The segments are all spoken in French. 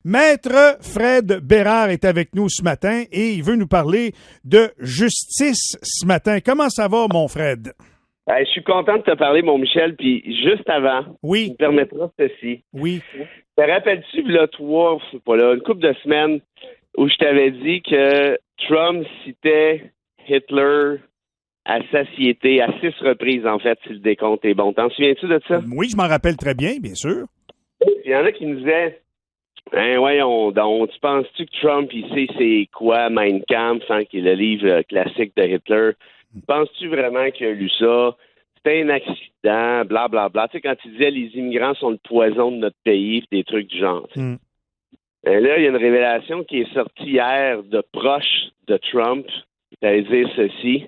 Maître Fred Bérard est avec nous ce matin et il veut nous parler de justice ce matin. Comment ça va, mon Fred? Je suis content de te parler, mon Michel, puis juste avant, oui. tu me permettras ceci. Oui. Te rappelles-tu, une couple de semaines, où je t'avais dit que Trump citait Hitler à satiété, à 6 reprises, en fait, si le décompte est bon. T'en souviens-tu de ça? Oui, je m'en rappelle très bien, bien sûr. Il y en a qui me disaient, voyons donc, tu penses-tu que Trump, il sait c'est quoi Mein Kampf, qui est le livre classique de Hitler? Penses-tu vraiment qu'il a lu ça? C'était un accident, blablabla. Bla, bla. Tu sais, quand il disait les immigrants sont le poison de notre pays, des trucs du genre. Et là, il y a une révélation qui est sortie hier de proches de Trump. Il allait dire ceci.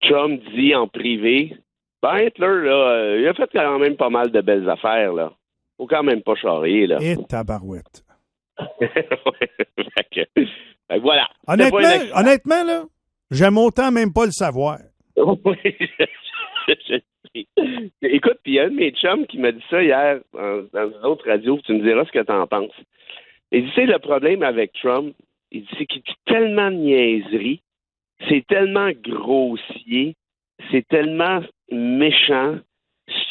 Trump dit en privé, Hitler, là, il a fait quand même pas mal de belles affaires, là. Faut quand même pas charrier, là. Et tabarouette. Voilà. Honnêtement, là, j'aime autant même pas le savoir. Oui, écoute, puis il y a un de mes chums qui m'a dit ça hier dans une autre radio, tu me diras ce que t'en penses. Il dit, c'est le problème avec Trump, il dit, c'est qu'il dit tellement de niaiseries, c'est tellement grossier, c'est tellement méchant,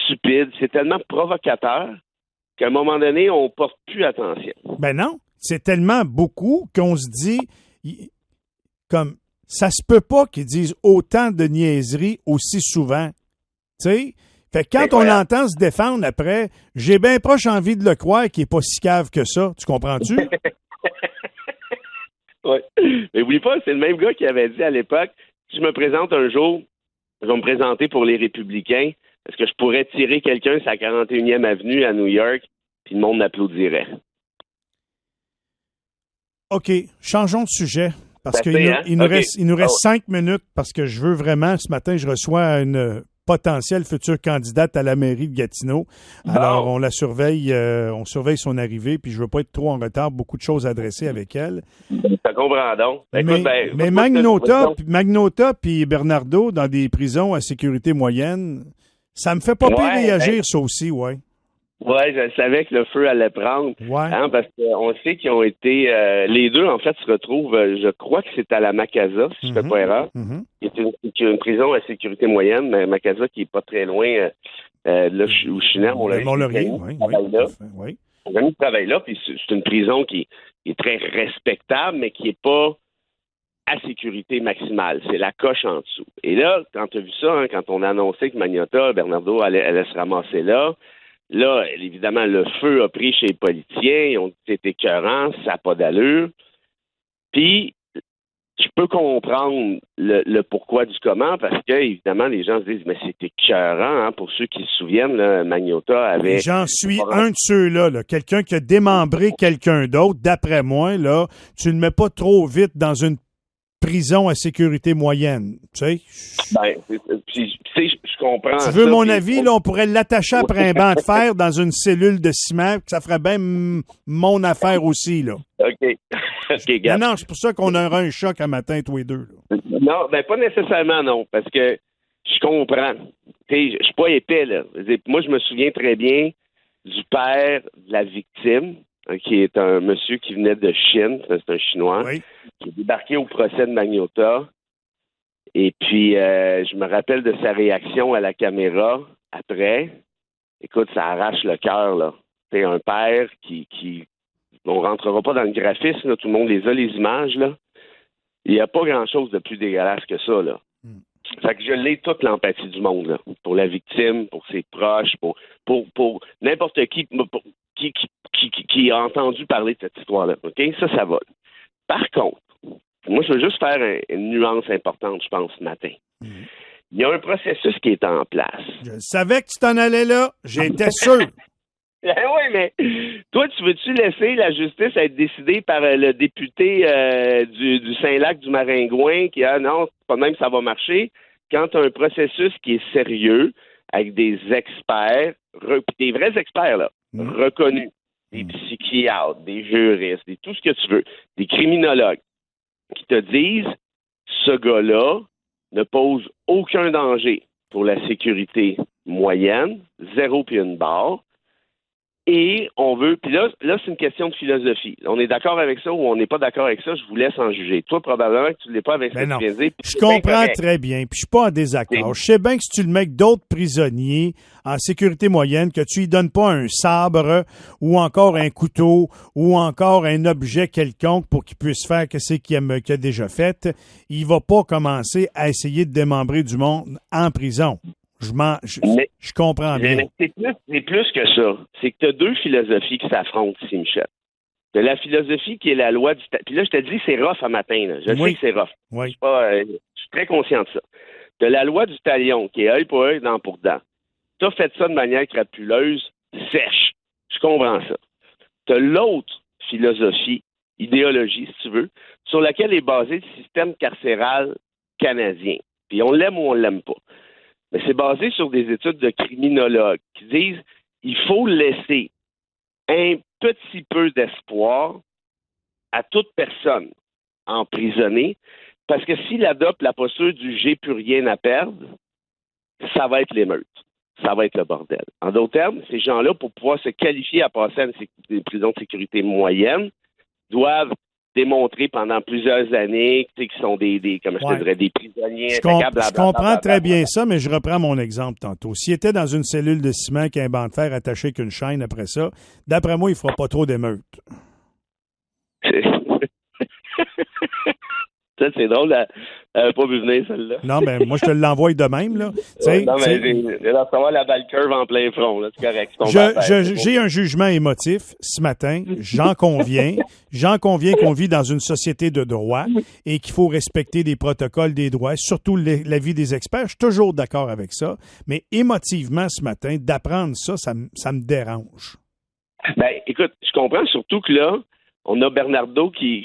stupide, c'est tellement provocateur qu'à un moment donné, on porte plus attention. Ben non, c'est tellement beaucoup qu'on se dit, comme, ça se peut pas qu'ils disent autant de niaiseries aussi souvent. Tu sais? Fait que quand on l'entend se défendre après, j'ai bien proche envie de le croire qu'il est pas si cave que ça. Tu comprends-tu? Oui. Mais oublie pas, c'est le même gars qui avait dit à l'époque, si je me présente un jour, je vais me présenter pour les Républicains, est-ce que je pourrais tirer quelqu'un sur la 41e avenue à New York, puis le monde m'applaudirait. OK, changeons de sujet. Parce qu'il nous reste 5 minutes, parce que je veux vraiment, ce matin, je reçois une potentielle future candidate à la mairie de Gatineau. Alors, on la surveille, on surveille son arrivée, puis je veux pas être trop en retard, beaucoup de choses à adresser avec elle. Ça comprend donc. Mais Magnota puis Bernardo, dans des prisons à sécurité moyenne, ça me fait pas pire réagir, ça aussi, ouais. Oui, je savais que le feu allait prendre. Ouais. Parce qu'on sait qu'ils ont été... les deux, en fait, se retrouvent, je crois que c'est à la Macasa, si je ne fais pas erreur. Qui est une prison à sécurité moyenne, mais Macasa qui est pas très loin là où je suis né, Mont-Laurier, oui. Mon ami travaille là, puis c'est une prison qui est très respectable, mais qui n'est pas à sécurité maximale. C'est la coche en dessous. Et là, quand tu as vu ça, quand on a annoncé que Magnota, Bernardo allait se ramasser là, évidemment, le feu a pris chez les politiciens, ils ont dit que c'était écœurant, ça n'a pas d'allure. Puis, je peux comprendre le pourquoi du comment, parce que, évidemment, les gens se disent, mais c'est écœurant, pour ceux qui se souviennent, là, Magnota avait... J'en suis un de ceux-là, quelqu'un qui a démembré quelqu'un d'autre, d'après moi, là, tu ne le mets pas trop vite dans une prison à sécurité moyenne, tu sais? Je comprends. Tu veux mon avis, là, on pourrait l'attacher après un banc de fer dans une cellule de ciment, ça ferait bien mon affaire aussi, là. OK. Non, c'est pour ça qu'on aura un choc un matin, tous les deux, là. Non, pas nécessairement, non, parce que je comprends. Je suis pas épais, là. Moi, je me souviens très bien du père de la victime, qui est un monsieur qui venait de Chine, c'est un Chinois, qui est débarqué au procès de Magnota. Et puis, je me rappelle de sa réaction à la caméra après. Écoute, ça arrache le cœur, là. C'est un père qui... On rentrera pas dans le graphisme, là, tout le monde les a, les images, là. Il n'y a pas grand-chose de plus dégueulasse que ça, là. Fait que je l'ai toute l'empathie du monde, là, pour la victime, pour ses proches, pour n'importe qui qui a entendu parler de cette histoire-là. OK? Ça va. Par contre, moi, je veux juste faire une nuance importante, je pense, ce matin. Il y a un processus qui est en place. Je savais que tu t'en allais là. J'étais sûr. Oui, mais toi, tu veux-tu laisser la justice être décidée par le député du Saint-Lac du Maringouin qui a non, c'est pas même ça va marcher, quand tu as un processus qui est sérieux, avec des experts, des vrais experts, là, reconnus, des psychiatres, des juristes, tout ce que tu veux, des criminologues, qui te disent ce gars-là ne pose aucun danger pour la sécurité moyenne, 0 puis une barre. Et on veut, puis là, c'est une question de philosophie. On est d'accord avec ça ou on n'est pas d'accord avec ça, je vous laisse en juger. Toi, probablement que tu ne l'es pas avec ce que tu viens de dire. Je comprends très bien, puis je suis pas en désaccord. Je sais bien que si tu le mets avec d'autres prisonniers en sécurité moyenne, que tu lui donnes pas un sabre ou encore un couteau ou encore un objet quelconque pour qu'il puisse faire ce qu'il a déjà fait, il va pas commencer à essayer de démembrer du monde en prison. Je comprends bien. C'est plus que ça. C'est que tu as deux philosophies qui s'affrontent ici, Michel. Tu as la philosophie qui est la loi du... Puis là, je te dis, c'est rough à matin. Là. Je sais que c'est rough. Oui. Je suis très conscient de ça. Tu as la loi du talion qui est œil pour œil, dent pour dent. Tu as fait ça de manière crapuleuse, sèche. Je comprends ça. Tu as l'autre philosophie, idéologie, si tu veux, sur laquelle est basé le système carcéral canadien. Puis on l'aime ou on l'aime pas. Mais c'est basé sur des études de criminologues qui disent il faut laisser un petit peu d'espoir à toute personne emprisonnée, parce que s'il adopte la posture du « j'ai plus rien à perdre », ça va être l'émeute. Ça va être le bordel. En d'autres termes, ces gens-là, pour pouvoir se qualifier à passer à une prison de sécurité moyenne, doivent démontrer pendant plusieurs années qu'ils sont des comment je te dirais, des prisonniers. Je comprends très bien ça, mais je reprends mon exemple tantôt. S'il était dans une cellule de ciment avec un banc de fer attaché avec une chaîne après ça, d'après moi, il ne fera pas trop d'émeute. Ça, c'est drôle. Elle n'a pas vu venir, celle-là. Non, mais moi, je te l'envoie de même, là. Non, mais j'ai recevoir la balle curve en plein front, là. C'est correct. J'ai un jugement émotif ce matin. J'en conviens. J'en conviens qu'on vit dans une société de droit et qu'il faut respecter des protocoles des droits, surtout l'avis des experts. Je suis toujours d'accord avec ça. Mais émotivement, ce matin, d'apprendre ça, ça me dérange. Ben, écoute, je comprends surtout que là, on a Bernardo qui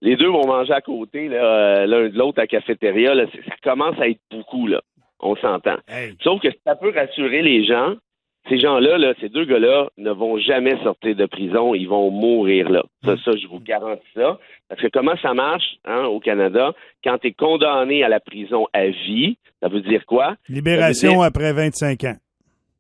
les deux vont manger à côté, là, l'un de l'autre à la cafétéria. Là, ça commence à être beaucoup, là. On s'entend. Hey. Sauf que ça peut rassurer les gens. Ces gens-là, là, ces deux gars-là, ne vont jamais sortir de prison. Ils vont mourir là. Ça, je vous garantis ça. Parce que comment ça marche au Canada? Quand tu es condamné à la prison à vie, ça veut dire quoi? Libération après 25 ans.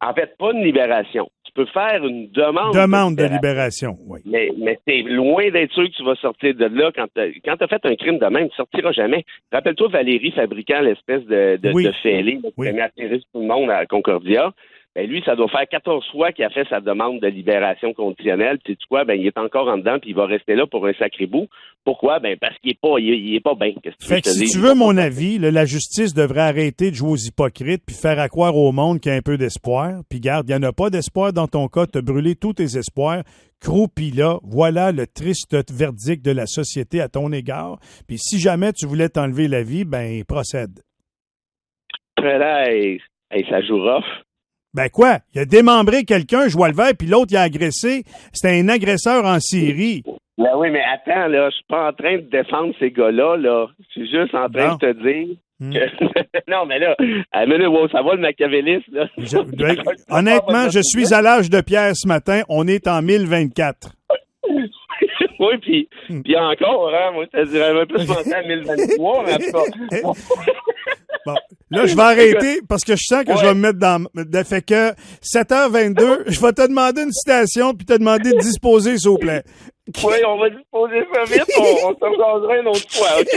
En fait, pas une libération. Tu peux faire une demande de libération, oui. Mais c'est loin d'être sûr que tu vas sortir de là. Quand tu as fait un crime de même, tu ne sortiras jamais. Rappelle-toi Valérie fabriquant l'espèce de fêlé qui a atterri tout le monde à Concordia. Ben lui, ça doit faire 14 fois qu'il a fait sa demande de libération conditionnelle. Puis tu sais quoi, ben il est encore en dedans, puis il va rester là pour un sacré bout. Pourquoi? Ben parce qu'il est pas bien. Fait que si tu veux mon avis, la justice devrait arrêter de jouer aux hypocrites puis faire croire au monde qu'il y a un peu d'espoir. Puis garde, il n'y en a pas d'espoir dans ton cas. Tu as brûlé tous tes espoirs. Croupis là. Voilà le triste verdict de la société à ton égard. Puis si jamais tu voulais t'enlever la vie, ben procède. Hey, ça joue rough. Ben quoi? Il a démembré quelqu'un, je vois le vert, puis l'autre, il a agressé. C'était un agresseur en série. Ben oui, mais attends, là, je suis pas en train de défendre ces gars-là, là. Je suis juste en train de te dire que... Non, mais là, ça va le machiavélisme, là. Honnêtement, je suis à l'âge de pierre ce matin. On est en 1024. Oui, puis encore, moi, je te dirais un peu ce matin en 1023, mais en tout cas... Bon, là, je vais arrêter parce que je sens que je vais me mettre dans... Fait que 7h22, je vais te demander une citation puis te demander de disposer, s'il vous plaît. Oui, on va disposer ça vite, on se regardera une autre fois, OK?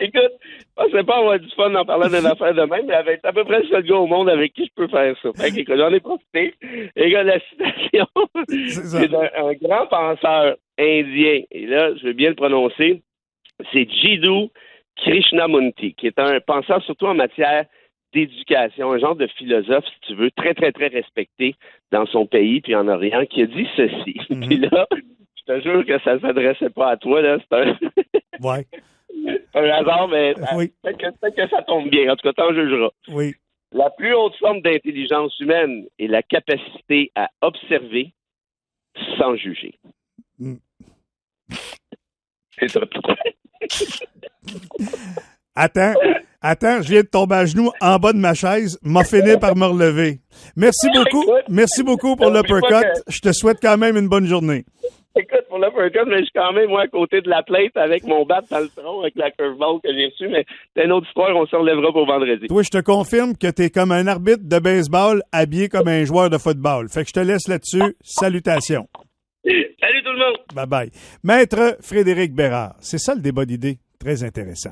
Écoute, je pensais pas avoir du fun en parlant d'une affaire de même, mais avec à peu près le seul gars au monde avec qui je peux faire ça. Fait que, j'en ai profité. Et gars, la citation, c'est d'un grand penseur indien. Et là, je vais bien le prononcer. C'est Jiddu Krishnamurti, qui est un penseur surtout en matière d'éducation, un genre de philosophe, si tu veux, très, très, très respecté dans son pays puis en Orient, qui a dit ceci. Puis là, je te jure que ça ne s'adressait pas à toi, là. C'est un... Ouais. un hasard, mais peut-être que ça tombe bien. En tout cas, t'en jugeras. Oui. La plus haute forme d'intelligence humaine est la capacité à observer sans juger. C'est ça. Attends, je viens de tomber à genoux en bas de ma chaise, m'a fini par me relever. Merci beaucoup pour l'uppercut. Je te souhaite quand même une bonne journée. Écoute, pour l'uppercut, mais je suis quand même, moi, à côté de la plate avec mon bat dans le tronc, avec la curveball que j'ai reçue. Mais c'est une autre histoire, on se relèvera pour vendredi. Toi, je te confirme que t'es comme un arbitre de baseball habillé comme un joueur de football. Fait que je te laisse là-dessus. Salutations. Salut tout le monde! Bye-bye. Maître Frédéric Bérard. C'est ça le débat d'idées. Très intéressant.